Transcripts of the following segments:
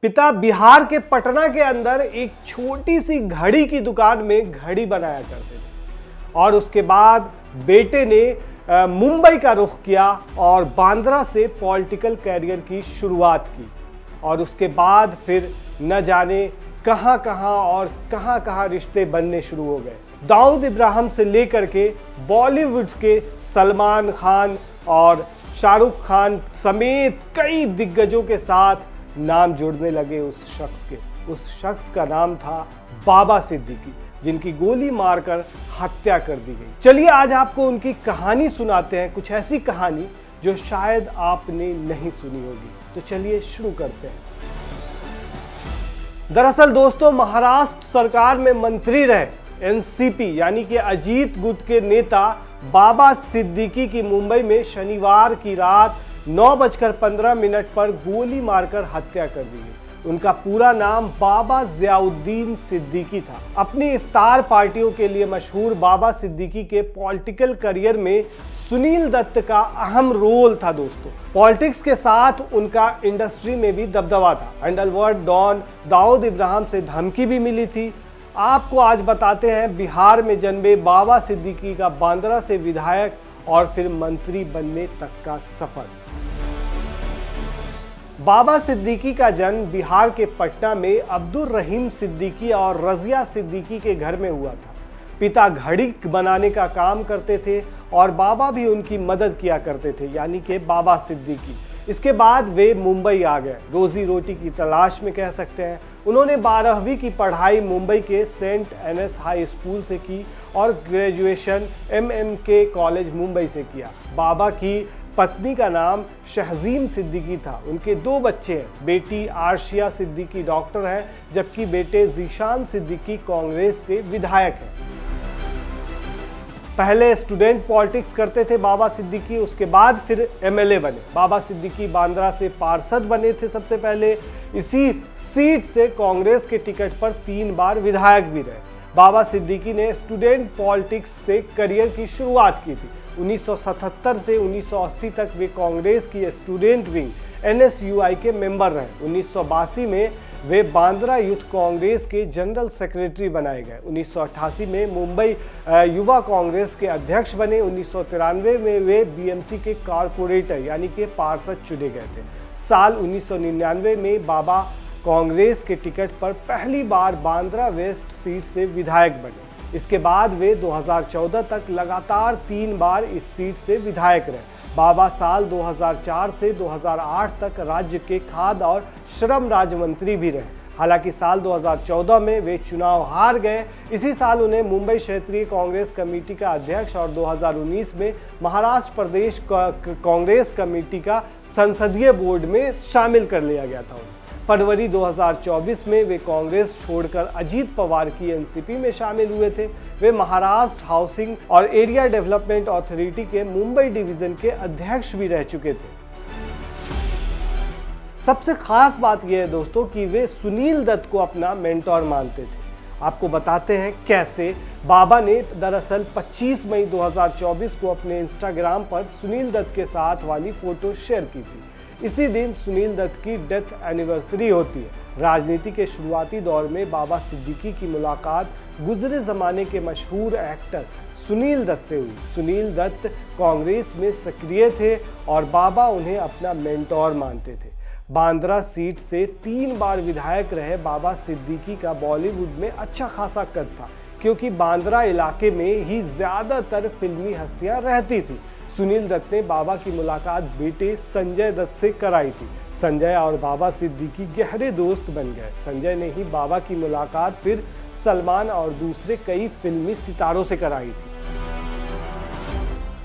पिता बिहार के पटना के अंदर एक छोटी सी घड़ी की दुकान में घड़ी बनाया करते थे और उसके बाद बेटे ने मुंबई का रुख किया और बांद्रा से पॉलिटिकल कैरियर की शुरुआत की और उसके बाद फिर न जाने कहां कहां और कहां कहां रिश्ते बनने शुरू हो गए। दाऊद इब्राहिम से लेकर के बॉलीवुड के सलमान खान और शाहरुख खान समेत कई दिग्गजों के साथ नाम जुड़ने लगे उस शख्स का नाम था बाबा सिद्दीकी, जिनकी गोली मारकर हत्या कर दी गई। चलिए आज आपको उनकी कहानी सुनाते हैं, कुछ ऐसी कहानी जो शायद आपने नहीं सुनी होगी। तो चलिए शुरू करते हैं। दरअसल दोस्तों, महाराष्ट्र सरकार में मंत्री रहे एनसीपी यानी कि अजीत गुट के नेता बाबा सिद्दीकी की मुंबई में शनिवार की रात 9:15 पर गोली मारकर हत्या कर दी गई। उनका पूरा नाम बाबा ज़ियाउद्दीन सिद्दीकी था। अपनी इफ्तार पार्टियों के लिए मशहूर बाबा सिद्दीकी के पॉलिटिकल करियर में सुनील दत्त का अहम रोल था दोस्तों। पॉलिटिक्स के साथ उनका इंडस्ट्री में भी दबदबा था। अंडरवर्ल्ड डॉन दाऊद इब्राहिम से धमकी भी मिली थी। आपको आज बताते हैं बिहार में जन्मे बाबा सिद्दीकी का बांद्रा से विधायक और फिर मंत्री बनने तक का सफर। बाबा सिद्दीकी का जन्म बिहार के पटना में अब्दुल रहीम सिद्दीकी और रजिया सिद्दीकी के घर में हुआ था। पिता घड़ी बनाने का काम करते थे और बाबा भी उनकी मदद किया करते थे, यानी कि बाबा सिद्दीकी। इसके बाद वे मुंबई आ गए, रोजी रोटी की तलाश में कह सकते हैं। उन्होंने 12वीं की पढ़ाई मुंबई के सेंट एनएस हाई स्कूल से की और ग्रेजुएशन MMK कॉलेज मुंबई से किया। बाबा की पत्नी का नाम शहजीम सिद्दीकी था। उनके 2 बच्चे हैं, बेटी आर्शिया सिद्दीकी डॉक्टर है जबकि बेटे जीशान सिद्दीकी कांग्रेस से विधायक हैं। पहले स्टूडेंट पॉलिटिक्स करते थे बाबा सिद्दीकी, उसके बाद फिर MLA बने। बाबा सिद्दीकी बांद्रा से पार्षद बने थे सबसे पहले। इसी सीट से कांग्रेस के टिकट पर 3 बार विधायक भी रहे। बाबा सिद्दीकी ने स्टूडेंट पॉलिटिक्स से करियर की शुरुआत की थी। 1977 से 1980 तक वे कांग्रेस की स्टूडेंट विंग NSUI के मेंबर रहे। 1982 में वे बांद्रा यूथ कांग्रेस के जनरल सेक्रेटरी बनाए गए। 1988 में मुंबई युवा कांग्रेस के अध्यक्ष बने। 1993 में वे BMC के कारपोरेटर यानी कि पार्षद चुने गए थे। साल 1999 में बाबा कांग्रेस के टिकट पर पहली बार बांद्रा वेस्ट सीट से विधायक बने। इसके बाद वे 2014 तक लगातार 3 बार इस सीट से विधायक रहे। बाबा साल 2004 से 2008 तक राज्य के खाद्य और श्रम राज्य मंत्री भी रहे। हालांकि साल 2014 में वे चुनाव हार गए। इसी साल उन्हें मुंबई क्षेत्रीय कांग्रेस कमेटी का अध्यक्ष और 2019 में महाराष्ट्र प्रदेश कांग्रेस कमेटी का संसदीय बोर्ड में शामिल कर लिया गया था। फरवरी 2024 में वे कांग्रेस छोड़कर अजीत पवार की एनसीपी में शामिल हुए थे। वे महाराष्ट्र हाउसिंग और एरिया डेवलपमेंट अथॉरिटी के मुंबई डिवीजन के अध्यक्ष भी रह चुके थे। सबसे खास बात यह है दोस्तों कि वे सुनील दत्त को अपना मेंटोर मानते थे। आपको बताते हैं कैसे। बाबा ने दरअसल 25 मई 2024 को अपने इंस्टाग्राम पर सुनील दत्त के साथ वाली फोटो शेयर की थी। इसी दिन सुनील दत्त की डेथ एनिवर्सरी होती है। राजनीति के शुरुआती दौर में बाबा सिद्दीकी की मुलाकात गुजरे ज़माने के मशहूर एक्टर सुनील दत्त से हुई। सुनील दत्त कांग्रेस में सक्रिय थे और बाबा उन्हें अपना मेंटोर मानते थे। बांद्रा सीट से 3 बार विधायक रहे बाबा सिद्दीकी का बॉलीवुड में अच्छा खासा कद था, क्योंकि बांद्रा इलाके में ही ज़्यादातर फिल्मी हस्तियां रहती थी। सुनील दत्त ने बाबा की मुलाकात बेटे संजय दत्त से कराई थी। संजय और बाबा सिद्दीकी गहरे दोस्त बन गए। संजय ने ही बाबा की मुलाकात फिर सलमान और दूसरे कई फिल्मी सितारों से कराई थी।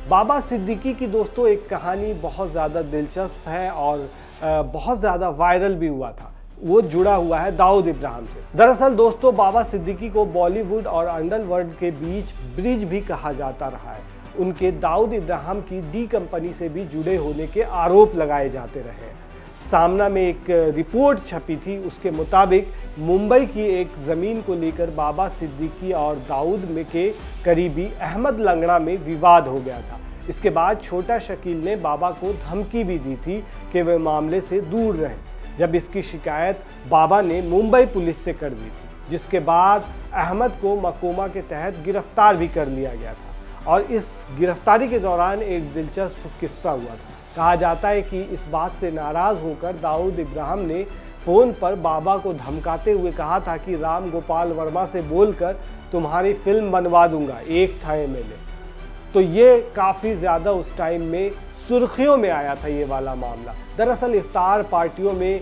बाबा सिद्दीकी की दोस्तों एक कहानी बहुत ज़्यादा दिलचस्प है और बहुत ज़्यादा वायरल भी हुआ था। वो जुड़ा हुआ है दाऊद इब्राहिम से। दरअसल दोस्तों, बाबा सिद्दीकी को बॉलीवुड और अंडरवर्ल्ड के बीच ब्रिज भी कहा जाता रहा है। उनके दाऊद इब्राहिम की डी कंपनी से भी जुड़े होने के आरोप लगाए जाते रहे। सामना में एक रिपोर्ट छपी थी, उसके मुताबिक मुंबई की एक ज़मीन को लेकर बाबा सिद्दीकी और दाऊद में के करीबी अहमद लंगड़ा में विवाद हो गया था। इसके बाद छोटा शकील ने बाबा को धमकी भी दी थी कि वे मामले से दूर रहें। जब इसकी शिकायत बाबा ने मुंबई पुलिस से कर दी थी, जिसके बाद अहमद को मकोमा के तहत गिरफ्तार भी कर लिया गया था। और इस गिरफ्तारी के दौरान एक दिलचस्प किस्सा हुआ था। कहा जाता है कि इस बात से नाराज होकर दाऊद इब्राहिम ने फ़ोन पर बाबा को धमकाते हुए कहा था कि राम गोपाल वर्मा से बोलकर तुम्हारी फिल्म बनवा दूंगा, एक था एमएलए। तो ये काफ़ी ज़्यादा उस टाइम में सुर्खियों में आया था ये वाला मामला। दरअसल इफ्तार पार्टियों में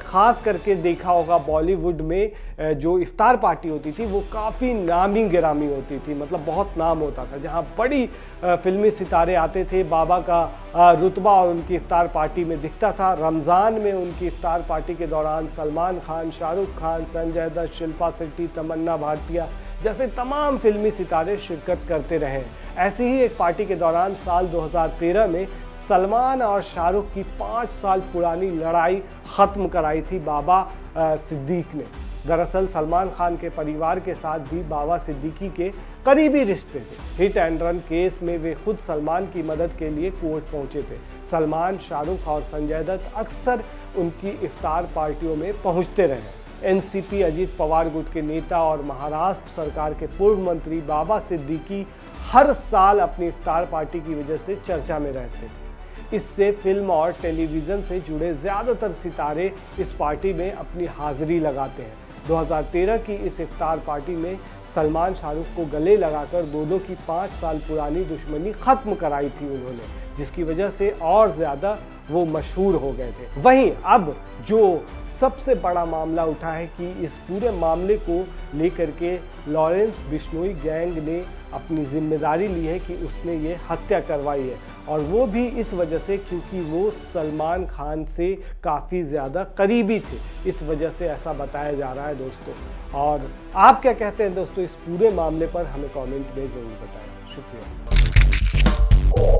ख़ास करके देखा होगा बॉलीवुड में जो इफ्तार पार्टी होती थी वो काफ़ी नामी गिरामी होती थी, मतलब बहुत नाम होता था। जहाँ बड़ी फिल्मी सितारे आते थे, बाबा का रुतबा और उनकी इफ्तार पार्टी में दिखता था। रमज़ान में उनकी इफ्तार पार्टी के दौरान सलमान खान, शाहरुख खान, संजय दत्त, शिल्पा शेट्टी, तमन्ना भाटिया जैसे तमाम फिल्मी सितारे शिरकत करते रहे। ऐसी ही एक पार्टी के दौरान साल 2013 में सलमान और शाहरुख की 5 साल पुरानी लड़ाई ख़त्म कराई थी बाबा सिद्दीक ने। दरअसल सलमान खान के परिवार के साथ भी बाबा सिद्दीकी के करीबी रिश्ते थे। हिट एंड रन केस में वे खुद सलमान की मदद के लिए कोर्ट पहुंचे थे। सलमान, शाहरुख और संजय दत्त अक्सर उनकी इफ्तार पार्टियों में पहुंचते रहे। एनसीपी अजीत पवार गुट के नेता और महाराष्ट्र सरकार के पूर्व मंत्री बाबा सिद्दीकी हर साल अपनी इफ्तार पार्टी की वजह से चर्चा में रहते थे। इससे फिल्म और टेलीविज़न से जुड़े ज़्यादातर सितारे इस पार्टी में अपनी हाजिरी लगाते हैं। 2013 की इस इफ्तार पार्टी में सलमान शाहरुख को गले लगाकर दोनों की 5 साल पुरानी दुश्मनी ख़त्म कराई थी उन्होंने, जिसकी वजह से और ज़्यादा वो मशहूर हो गए थे। वहीं अब जो सबसे बड़ा मामला उठा है कि इस पूरे मामले को लेकर के लॉरेंस बिश्नोई गैंग ने अपनी जिम्मेदारी ली है कि उसने ये हत्या करवाई है, और वो भी इस वजह से क्योंकि वो सलमान खान से काफ़ी ज़्यादा करीबी थे। इस वजह से ऐसा बताया जा रहा है दोस्तों। और आप क्या कहते हैं दोस्तों इस पूरे मामले पर, हमें कमेंट में ज़रूर बताएं। शुक्रिया।